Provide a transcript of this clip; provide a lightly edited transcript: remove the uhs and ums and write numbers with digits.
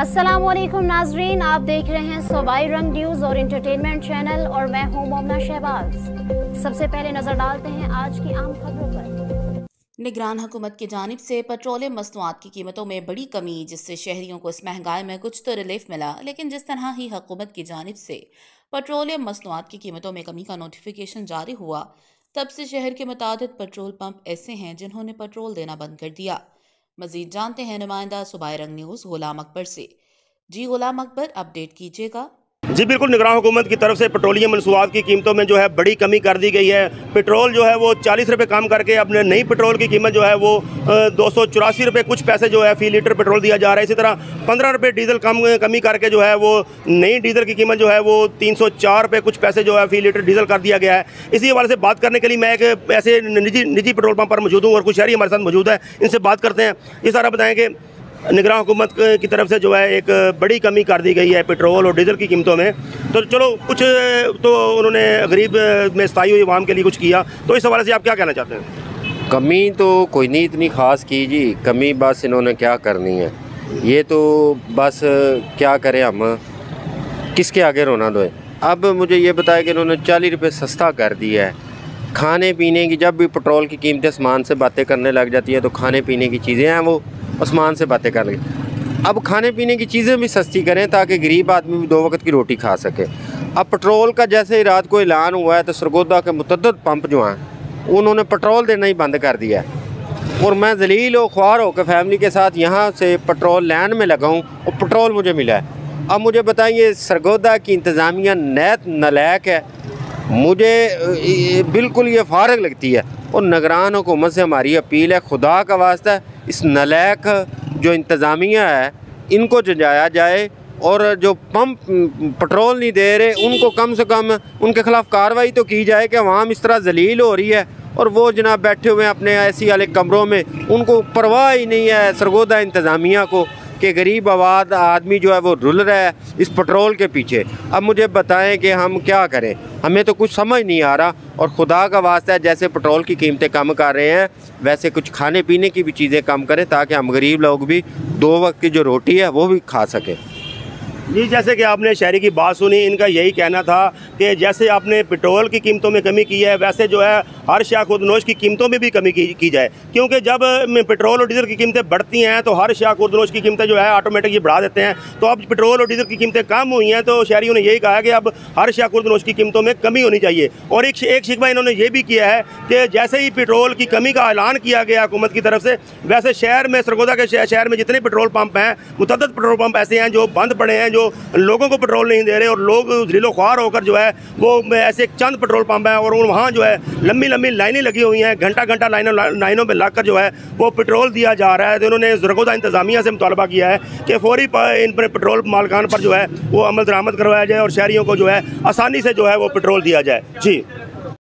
अस्सलामुअलैकुम नाजरीन, आप देख रहे हैं सूबाई रंग न्यूज और इंटरटेनमेंट चैनल और मैं हूं मोमना शहबाज। सबसे पहले नजर डालते हैं आज की आम खबरों पर। निगरान हुकूमत की जानिब से पेट्रोलियम मसनूआत की कीमतों में बड़ी कमी, जिससे शहरियों को इस महंगाई में कुछ तो रिलीफ मिला। लेकिन जिस तरह ही हुकूमत की जानिब से पेट्रोलियम मसनूआत की कीमतों में कमी का नोटिफिकेशन जारी हुआ, तब से शहर के मुतादिद पेट्रोल पंप ऐसे हैं जिन्होंने पेट्रोल देना बंद कर दिया। मजीद जानते हैं नुमाइंदा सूबाई रंग न्यूज़ गुलाम अकबर से। जी गुलाम अकबर, अपडेट कीजिएगा। जी बिल्कुल, निगरान हुकूमत की तरफ से पेट्रोलियम मसनूआत की कीमतों में जो है बड़ी कमी कर दी गई है। पेट्रोल जो है वो 40 रुपये कम करके अपने नई पेट्रोल की कीमत जो है वो 284 रुपये कुछ पैसे जो है फ़ी लीटर पेट्रोल दिया जा रहा है। इसी तरह 15 रुपये डीजल कमी करके जो है वो नई डीजल की कीमत जो है वो 304 रुपये कुछ पैसे जो है फ़ी लीटर डीजल कर दिया गया है। इसी हवाले से बात करने के लिए मैं एक ऐसे निजी पेट्रोल पंप पर मौजूद हूँ और कुछ शहरी हमारे साथ मौजूद है, इनसे बात करते हैं। ये सारा बताएँ कि निगरान हुकूमत की तरफ से जो है एक बड़ी कमी कर दी गई है पेट्रोल और डीजल की कीमतों में, तो चलो कुछ तो उन्होंने गरीब में स्थायी हुई आवाम के लिए कुछ किया, तो इस हवाले से आप क्या कहना चाहते हैं? कमी तो कोई नहीं इतनी ख़ास की जी, कमी बस इन्होंने क्या करनी है, ये तो बस क्या करें हम, किसके आगे रोना दो। अब मुझे ये बताया कि इन्होंने 40 रुपये सस्ता कर दिया है। खाने पीने की, जब भी पेट्रोल की कीमतें आसमान से बातें करने लग जाती हैं तो खाने पीने की चीज़ें हैं वो आसमान से बातें कर लगी। अब खाने पीने की चीज़ें भी सस्ती करें ताकि गरीब आदमी भी 2 वक्त की रोटी खा सके। अब पेट्रोल का जैसे ही रात को ऐलान हुआ है तो सरगोदा के मुतअद्दिद पंप जो हैं उन्होंने पेट्रोल देना ही बंद कर दिया है। और मैं जलील और ख्वार होकर फैमिली के साथ यहाँ से पेट्रोल लाइन में लगा हूँ और पेट्रोल मुझे मिला है। अब मुझे बताइए, सरगोदा की इंतज़ामिया नलायक है, मुझे बिल्कुल ये फारग लगती है। और निगरान हुकूमत से हमारी अपील है, खुदा का वास्ता इस नलायक जो इंतज़ामिया है इनको जजाया जाए और जो पंप पेट्रोल नहीं दे रहे उनको कम से कम उनके ख़िलाफ़ कार्रवाई तो की जाए कि अवाम इस तरह जलील हो रही है और वो जनाब बैठे हुए हैं अपने ऐसी वाले कमरों में, उनको परवाह ही नहीं है सरगोदा इंतज़ामिया को कि गरीब आबाद आदमी जो है वो रुल रहा है इस पेट्रोल के पीछे। अब मुझे बताएं कि हम क्या करें, हमें तो कुछ समझ नहीं आ रहा। और खुदा का वास्ता है, जैसे पेट्रोल की कीमतें कम कर रहे हैं वैसे कुछ खाने पीने की भी चीज़ें कम करें ताकि हम गरीब लोग भी 2 वक्त की जो रोटी है वो भी खा सकें। जी, जैसे कि आपने शहरी की बात सुनी, इनका यही कहना था कि जैसे आपने पेट्रोल की कीमतों में कमी की है वैसे जो है हर शय खुर्दनोश की कीमतों में भी कमी की जाए, क्योंकि जब पेट्रोल और डीजल की कीमतें बढ़ती हैं तो हर शय खुर्दनोश की कीमतें जो है ऑटोमेटिकली बढ़ा देते हैं। तो अब पेट्रोल और डीजल की कीमतें कम हुई हैं तो शहरियों ने यही कहा कि अब हर शय खुर्दनोश की कीमतों में कमी होनी चाहिए। और एक शिकवा इन्होंने ये भी किया है कि जैसे ही पेट्रोल की कमी का ऐलान किया गया हुकूमत की तरफ से, वैसे शहर में, सरगोदा के शहर में जितने पेट्रोल पंप हैं, मुतअद्दिद पेट्रोल पंप ऐसे हैं जो बंद पड़े हैं, जो लोगों को पेट्रोल नहीं दे रहे और लोग ज़लीलो ख्वार होकर जो है वो ऐसे चंद पेट्रोल पंप हैं और वहाँ जो है लंबी लंबी लाइनें लगी हुई हैं, घंटा लाइनों में लगकर जो है वो पेट्रोल दिया जा रहा है। तो इन्होंने सरगोदा इंतज़ामिया से मुतालबा किया है कि फौरी इन पर पेट्रोल मालकान पर जो है वो अमल दरामद करवाया जाए और शहरियों को जो है आसानी से जो है वो पेट्रोल दिया जाए। जी।